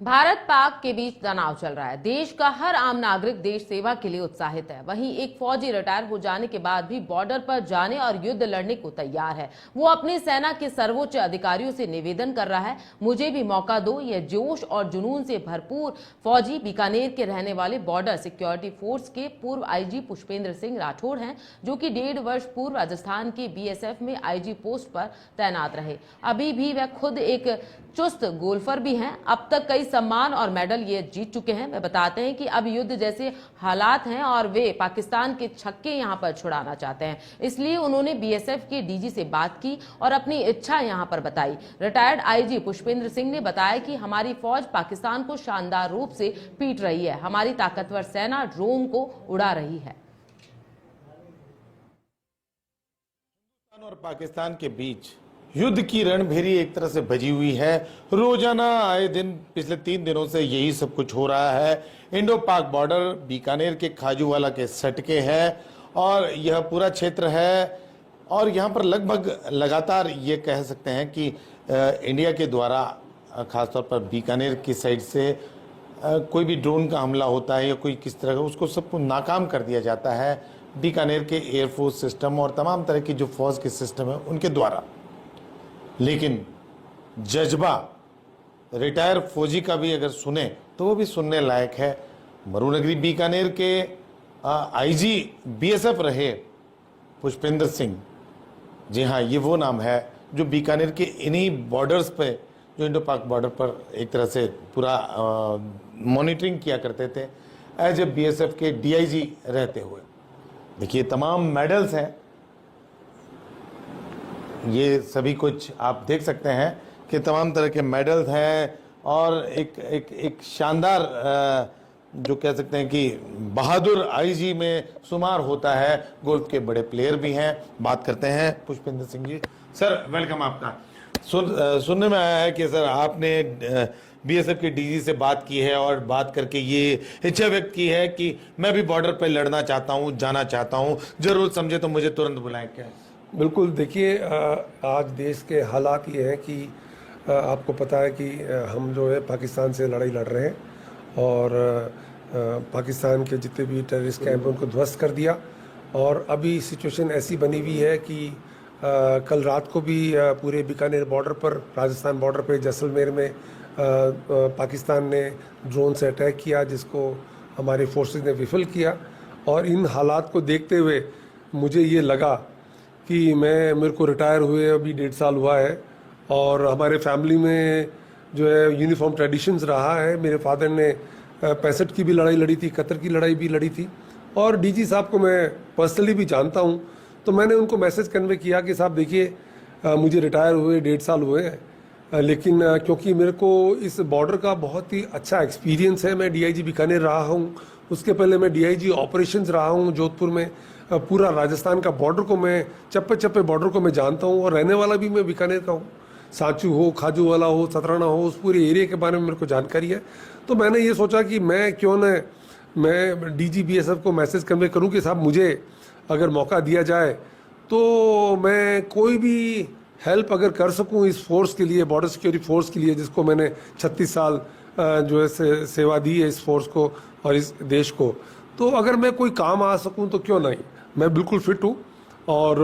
भारत पाक के बीच तनाव चल रहा है। देश का हर आम नागरिक देश सेवा के लिए उत्साहित है। वहीं एक फौजी रिटायर हो जाने के बाद भी बॉर्डर पर जाने और युद्ध लड़ने को तैयार है। वो अपनी सेना के सर्वोच्च अधिकारियों से निवेदन कर रहा है, मुझे भी मौका दो। यह जोश और जुनून से भरपूर फौजी बीकानेर के रहने वाले बॉर्डर सिक्योरिटी फोर्स के पूर्व आईजी पुष्पेंद्र सिंह राठौड़ हैं, जो कि 1.5 वर्ष पूर्व राजस्थान की बीएसएफ में आईजी पोस्ट पर तैनात रहे। अभी भी वह खुद एक चुस्त गोल्फर भी हैं। अब तक कई सम्मान और मेडल ये जीत चुके हैं। वे बताते हैं कि अब युद्ध जैसे हालात हैं और वे पाकिस्तान के छक्के यहां पर छुड़ाना चाहते हैं। इसलिए उन्होंने बीएसएफ के डीजी से बात की और अपनी इच्छा यहां पर बताई। रिटायर्ड आईजी पुष्पेंद्र सिंह ने बताया कि हमारी फौज पाकिस्तान को शानदार रूप से पीट रही है। हमारी ताकतवर सेना ड्रोन को उड़ा रही है। और पाकिस्तान के बीच युद्ध की रणभेरी एक तरह से बजी हुई है। रोजाना आए दिन पिछले 3 दिनों से यही सब कुछ हो रहा है। इंडो पाक बॉर्डर बीकानेर के खाजूवाला के सटके है और यह पूरा क्षेत्र है और यहाँ पर लगभग लगातार ये कह सकते हैं कि इंडिया के द्वारा खासतौर पर बीकानेर की साइड से कोई भी ड्रोन का हमला होता है या कोई किस तरह का, उसको सबको नाकाम कर दिया जाता है बीकानेर के एयरफोर्स सिस्टम और तमाम तरह की जो फौज के सिस्टम है उनके द्वारा। लेकिन जज्बा रिटायर फौजी का भी अगर सुने तो वो भी सुनने लायक है। मरुनगरी बीकानेर के आईजी बीएसएफ रहे पुष्पेंद्र सिंह, जी हाँ, ये वो नाम है जो बीकानेर के इन्हीं बॉर्डर्स पे, जो इंडो पाक बॉर्डर पर एक तरह से पूरा मॉनिटरिंग किया करते थे एज ए बीएसएफ के डीआईजी रहते हुए। देखिए तमाम मेडल्स हैं, ये सभी कुछ आप देख सकते हैं कि तमाम तरह के मेडल्स हैं और एक शानदार जो कह सकते हैं कि बहादुर आईजी में शुमार होता है। गोल्फ के बड़े प्लेयर भी हैं। बात करते हैं पुष्पेंद्र सिंह जी। सर वेलकम आपका। सुनने में आया है कि सर आपने बीएसएफ के डीजी से बात की है और बात करके ये इच्छा व्यक्त की है कि मैं भी बॉर्डर पर लड़ना चाहता हूँ, जाना चाहता हूँ, जरूरत समझे तो मुझे तुरंत बुलाएं। क्या? बिल्कुल, देखिए आज देश के हालात ये हैं कि आपको पता है कि हम जो है पाकिस्तान से लड़ाई लड़ रहे हैं और पाकिस्तान के जितने भी टेररिस्ट कैंप हैं उनको ध्वस्त कर दिया। और अभी सिचुएशन ऐसी बनी हुई है कि कल रात को भी पूरे बीकानेर बॉर्डर पर, राजस्थान बॉर्डर पे जैसलमेर में पाकिस्तान ने ड्रोन से अटैक किया, जिसको हमारे फोर्सेस ने विफल किया। और इन हालात को देखते हुए मुझे ये लगा कि मेरे को रिटायर हुए अभी 1.5 साल हुआ है और हमारे फैमिली में जो है यूनिफॉर्म ट्रेडिशंस रहा है। मेरे फादर ने 65 की भी लड़ाई लड़ी थी, कतर की लड़ाई भी लड़ी थी और डीजी साहब को मैं पर्सनली भी जानता हूं। तो मैंने उनको मैसेज कन्वे किया कि साहब देखिए मुझे रिटायर हुए 1.5 साल हुए हैं, लेकिन क्योंकि मेरे को इस बॉर्डर का बहुत ही अच्छा एक्सपीरियंस है। मैं डीआईजी बीकानेर रहा हूँ, उसके पहले मैं डीआईजी ऑपरेशंस रहा हूँ जोधपुर में। पूरा राजस्थान का बॉर्डर को मैं, चप्पे चप्पे बॉर्डर को मैं जानता हूँ और रहने वाला भी मैं बीकानेर का हूँ। सांचू हो, खाजूवाला हो, सतराना हो, उस पूरे एरिया के बारे में मेरे को जानकारी है। तो मैंने ये सोचा कि मैं क्यों न मैं डीजी बीएसएफ को मैसेज कन्वे करूँ कि साहब मुझे अगर मौका दिया जाए तो मैं कोई भी हेल्प अगर कर सकूँ इस फोर्स के लिए, बॉर्डर सिक्योरिटी फोर्स के लिए, जिसको मैंने 36 साल जो है सेवा दी है इस फोर्स को और इस देश को, तो अगर मैं कोई काम आ सकूं तो क्यों नहीं। मैं बिल्कुल फिट हूं और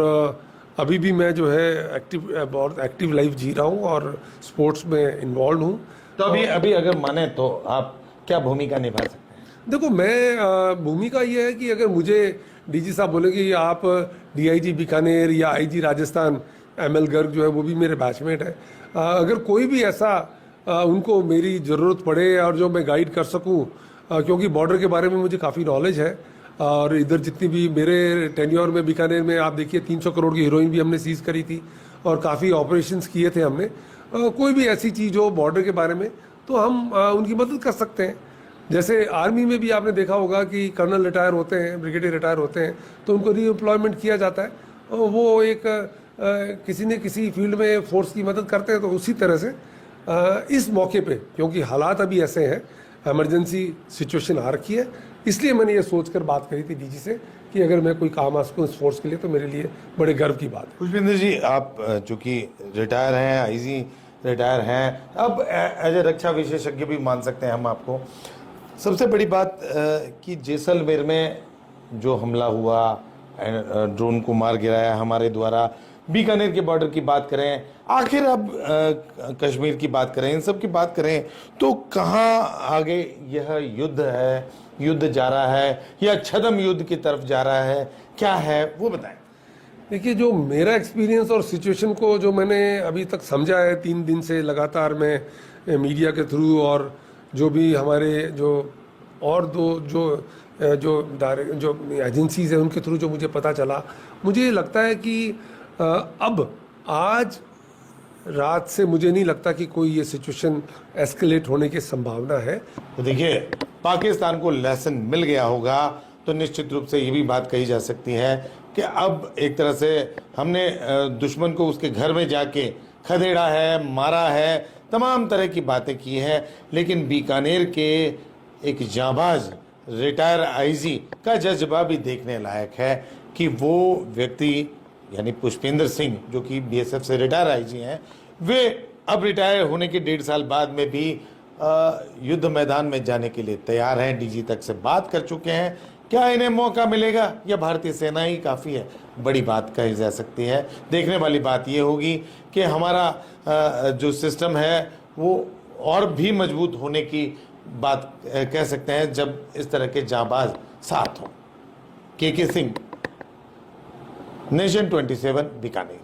अभी भी मैं जो है बहुत एक्टिव लाइफ जी रहा हूं और स्पोर्ट्स में इन्वॉल्व हूं। तो अभी अगर माने तो आप क्या भूमिका निभा सकते हैं? देखो, मैं भूमिका ये है कि अगर मुझे डीजी साहब बोले कि आप डीआईजी बीकानेर या आईजी राजस्थान एमएल गर्ग जो है वो भी मेरे बैचमेट है, अगर कोई भी ऐसा उनको मेरी ज़रूरत पड़े और जो मैं गाइड कर सकूँ, क्योंकि बॉर्डर के बारे में मुझे काफ़ी नॉलेज है और इधर जितनी भी मेरे टेन्योर में बीकानेर में आप देखिए 300 करोड़ की हीरोइन भी हमने सीज करी थी और काफ़ी ऑपरेशंस किए थे हमने। कोई भी ऐसी चीज़ हो बॉर्डर के बारे में तो हम उनकी मदद कर सकते हैं। जैसे आर्मी में भी आपने देखा होगा कि कर्नल रिटायर होते हैं, ब्रिगेडियर रिटायर होते हैं तो उनको रीएम्प्लॉयमेंट किया जाता है, वो एक किसी न किसी फील्ड में फोर्स की मदद करते हैं। तो उसी तरह से इस मौके पे, क्योंकि हालात अभी ऐसे हैं, इमरजेंसी सिचुएशन आ रखी है, इसलिए मैंने ये सोचकर बात करी थी डीजी से कि अगर मैं कोई काम आ सकूँ इस फोर्स के लिए तो मेरे लिए बड़े गर्व की बात है। पुष्पेंद्र जी, आप चूंकि रिटायर हैं, आईजी रिटायर हैं, अब एज ए रक्षा विशेषज्ञ भी मान सकते हैं हम आपको। सबसे बड़ी बात कि जैसलमेर में जो हमला हुआ, ड्रोन को मार गिराया हमारे द्वारा, बीकानेर के बॉर्डर की बात करें, आखिर अब कश्मीर की बात करें, इन सब की बात करें, तो कहाँ आगे यह युद्ध है, युद्ध जा रहा है या छद्म युद्ध की तरफ जा रहा है, क्या है वो बताएं। देखिए, जो मेरा एक्सपीरियंस और सिचुएशन को जो मैंने अभी तक समझा है 3 दिन से लगातार मैं मीडिया के थ्रू और जो भी हमारे जो और दो जो एजेंसीज हैं उनके थ्रू जो मुझे पता चला, मुझे लगता है कि अब आज रात से मुझे नहीं लगता कि कोई ये सिचुएशन एस्केलेट होने की संभावना है। तो देखिए, पाकिस्तान को लेसन मिल गया होगा तो निश्चित रूप से ये भी बात कही जा सकती है कि अब एक तरह से हमने दुश्मन को उसके घर में जाके खदेड़ा है, मारा है, तमाम तरह की बातें की है, लेकिन बीकानेर के एक जाबाज रिटायर आईजी का जज्बा भी देखने लायक है कि वो व्यक्ति यानी पुष्पेंद्र सिंह जो कि बीएसएफ से रिटायर आईजी हैं, वे अब रिटायर होने के 1.5 साल बाद में भी युद्ध मैदान में जाने के लिए तैयार हैं, डीजी तक से बात कर चुके हैं। क्या इन्हें मौका मिलेगा या भारतीय सेना ही काफ़ी है, बड़ी बात कही जा सकती है। देखने वाली बात ये होगी कि हमारा जो सिस्टम है वो और भी मजबूत होने की बात कह सकते हैं जब इस तरह के जांबाज साथ हों। के सिंह, नेशन 27, बीकानेर।